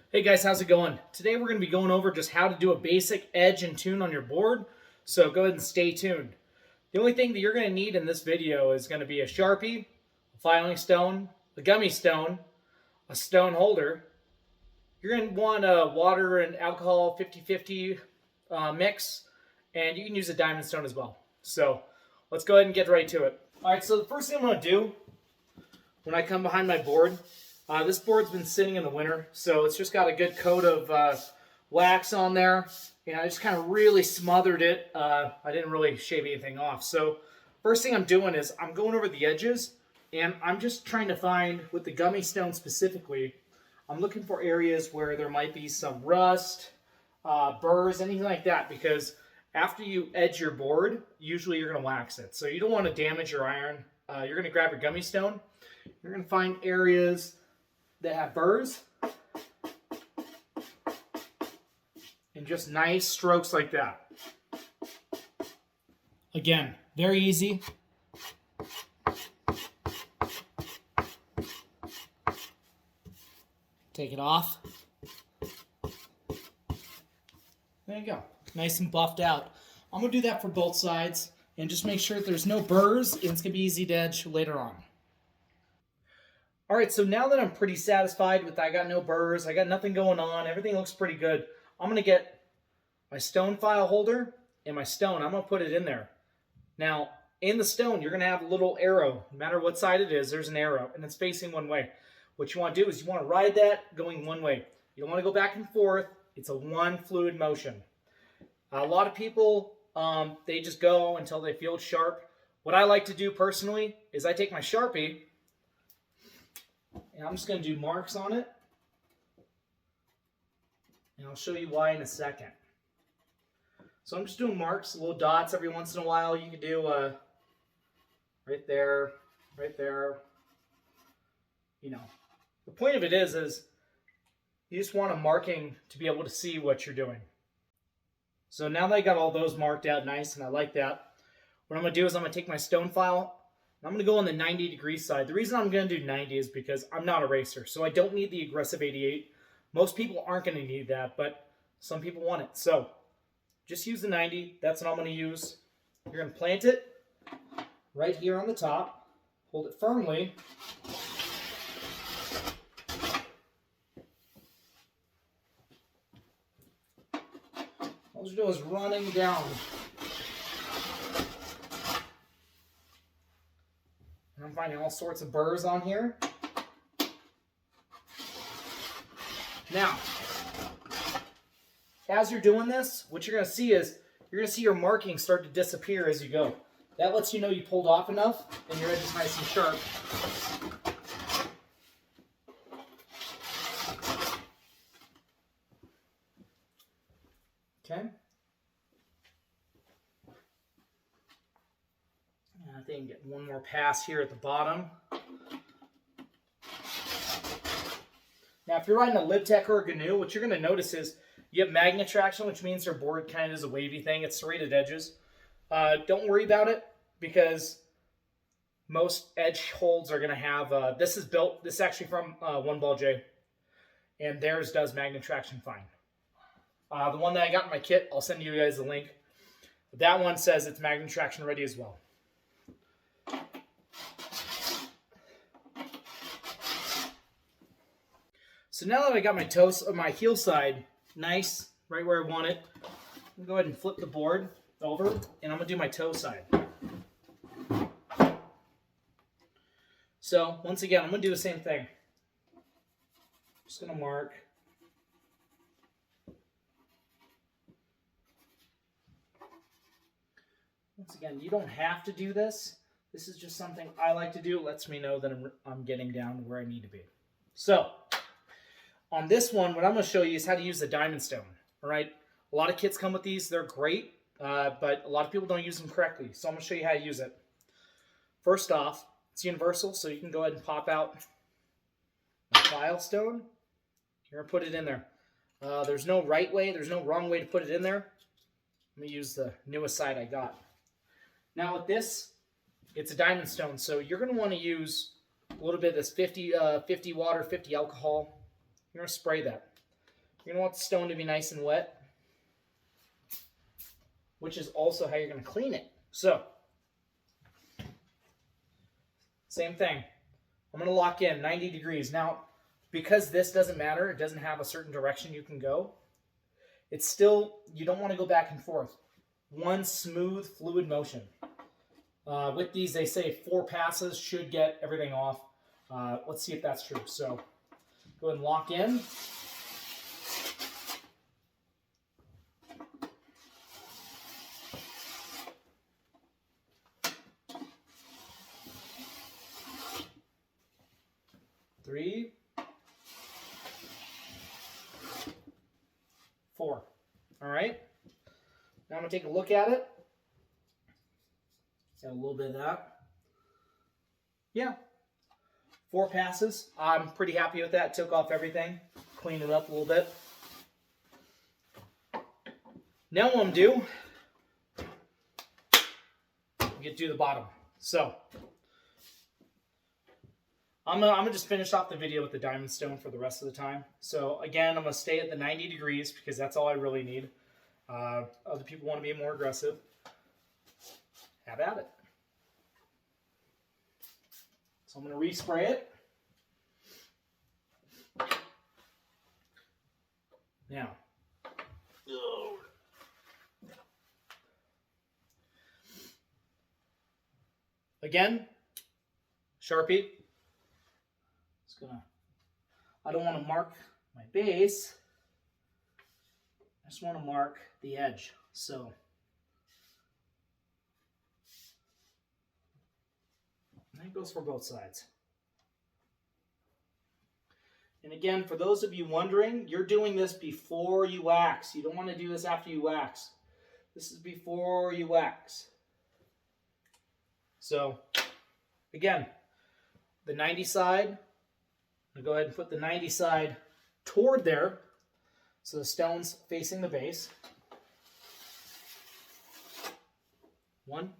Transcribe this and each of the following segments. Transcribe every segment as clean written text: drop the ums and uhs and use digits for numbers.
Hey guys, how's it going? Today we're going to be going over just how to do a basic edge and tune on your board, so go ahead and stay tuned. The only thing that you're going to need in this video is going to be a Sharpie, a filing stone, a gummy stone, a stone holder. You're going to want a water and alcohol 50-50 mix, and you can use a diamond stone as well. So let's go ahead and get right to it. Alright, so the first thing I'm going to do when I come behind my board, this board's been sitting in the winter, so it's just got a good coat of wax on there. I just kind of really smothered it. I didn't really shave anything off. So first thing I'm doing is I'm going over the edges, and I'm just trying to find, with the gummy stone specifically, I'm looking for areas where there might be some rust, burrs, anything like that, because after you edge your board, usually you're going to wax it. So you don't want to damage your iron. You're going to grab your gummy stone. You're going to find areas that have burrs and just nice strokes like that. Again, very easy. Take it off. There you go. Nice and buffed out. I'm going to do that for both sides and just make sure that there's no burrs, and it's going to be easy to edge later on. Alright, so now that I'm pretty satisfied with I got no burrs, I got nothing going on, everything looks pretty good, I'm going to get my stone file holder and my stone. I'm going to put it in there. Now, in the stone, you're going to have a little arrow. No matter what side it is, there's an arrow, and it's facing one way. What you want to do is you want to ride that going one way. You don't want to go back and forth. It's a one fluid motion. A lot of people, they just go until they feel sharp. What I like to do personally is I take my Sharpie, and I'm just going to do marks on it. And I'll show you why in a second. So I'm just doing marks, little dots every once in a while. You can do right there, right there. The point of it is you just want a marking to be able to see what you're doing. So now that I got all those marked out nice, and I like that, what I'm going to do is I'm going to take my stone file, I'm going to go on the 90-degree side. The reason I'm going to do 90 is because I'm not a racer, so I don't need the aggressive 88. Most people aren't going to need that, but some people want it. So just use the 90. That's what I'm going to use. You're going to plant it right here on the top. Hold it firmly. All you do is running down. And I'm finding all sorts of burrs on here. Now, as you're doing this, what you're going to see is you're going to see your markings start to disappear as you go. That lets you know you pulled off enough and your edge is nice and sharp. Okay. I think get one more pass here at the bottom. Now, if you're riding a LibTech or a GNU, what you're going to notice is you have Magne-Traction, which means their board kind of is a wavy thing. It's serrated edges. Don't worry about it, because most edge holds are going to have, this is actually from OneBallJay, and theirs does Magne-Traction fine. The one that I got in my kit, I'll send you guys the link. But that one says it's Magne-Traction ready as well. So now that I got my heel side nice, right where I want it, I'm going to go ahead and flip the board over, and I'm going to do my toe side. So once again, I'm going to do the same thing. Just going to mark. Once again, you don't have to do this. This is just something I like to do. It lets me know that I'm getting down where I need to be. So on this one, what I'm going to show you is how to use the diamond stone. All right, a lot of kits come with these. They're great, but a lot of people don't use them correctly. So I'm going to show you how to use it. First off, it's universal, so you can go ahead and pop out a file stone. You're going to put it in there. There's no right way. There's no wrong way to put it in there. Let me use the newest side I got. Now with this, it's a diamond stone, so you're going to want to use a little bit of this 50 water, 50 alcohol. You're going to spray that. You're going to want the stone to be nice and wet, which is also how you're going to clean it. So, same thing. I'm going to lock in 90 degrees. Now, because this doesn't matter, it doesn't have a certain direction you can go, it's still, you don't want to go back and forth. One smooth, fluid motion. With these, they say 4 passes should get everything off. Let's see if that's true. So, go ahead and lock in. Three, 4. All right. Now I'm going to take a look at it. Got a little bit of that. Yeah. 4 passes. I'm pretty happy with that. Took off everything. Cleaned it up a little bit. Now what I'm going to do, get to the bottom. So, I'm gonna just finish off the video with the diamond stone for the rest of the time. So again, I'm gonna stay at the 90 degrees because that's all I really need. Other people want to be more aggressive. Have at it. So I'm gonna respray it. Now, again, Sharpie. I don't want to mark my base. I just want to mark the edge. So, and that goes for both sides. And again, for those of you wondering, you're doing this before you wax. You don't want to do this after you wax. This is before you wax. So, again, the 90 side, I'm going to go ahead and put the 90 side toward there so the stone's facing the base. 1,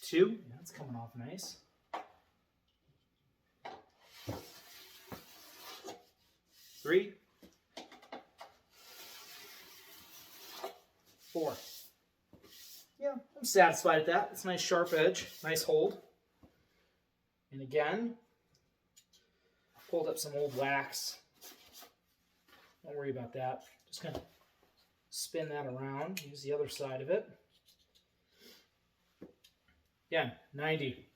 2, that's coming off nice. 3, 4. Yeah, I'm satisfied with that. It's a nice sharp edge, nice hold. And again, pulled up some old wax. Don't worry about that. Just kind of spin that around. Use the other side of it. Again, 90.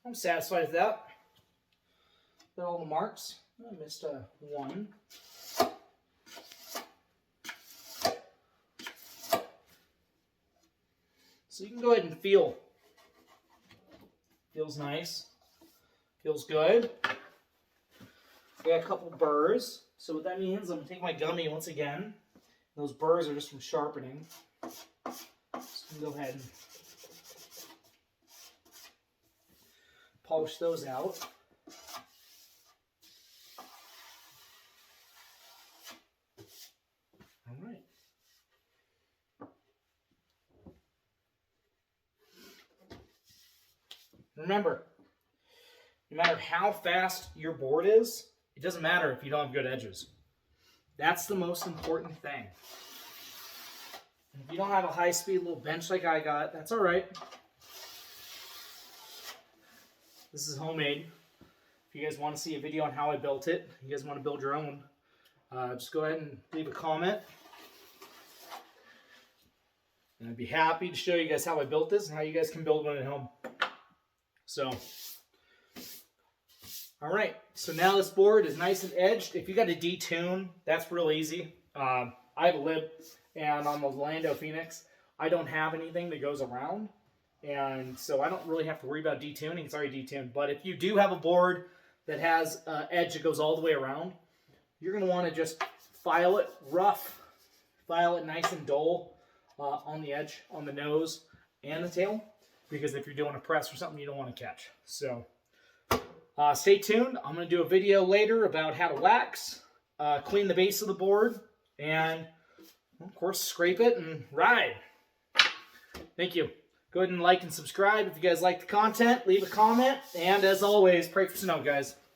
I'm satisfied with that. Got all the marks. I missed one. So you can go ahead and feel. Feels nice. Feels good. I got a couple burrs. So what that means, I'm going to take my gummy once again. Those burrs are just from sharpening. So I'm going to go ahead and polish those out. All right. Remember, no matter how fast your board is, it doesn't matter if you don't have good edges. That's the most important thing. And if you don't have a high-speed little bench like I got, that's all right. This is homemade. If you guys want to see a video on how I built it, you guys want to build your own, just go ahead and leave a comment. And I'd be happy to show you guys how I built this and how you guys can build one at home. So, all right. So now this board is nice and edged. If you got to detune, that's real easy. I have a lib, and on the Orlando Phoenix, I don't have anything that goes around. And so I don't really have to worry about detuning. It's already detuned. But if you do have a board that has an edge that goes all the way around, you're going to want to just file it rough. File it nice and dull. on the edge, on the nose and the tail, because if you're doing a press or something, you don't want to catch. So stay tuned. I'm going to do a video later about how to wax, clean the base of the board, and of course scrape it and ride. Thank you. Go ahead and like and subscribe if you guys like the content. Leave a comment, and as always, pray for snow, guys.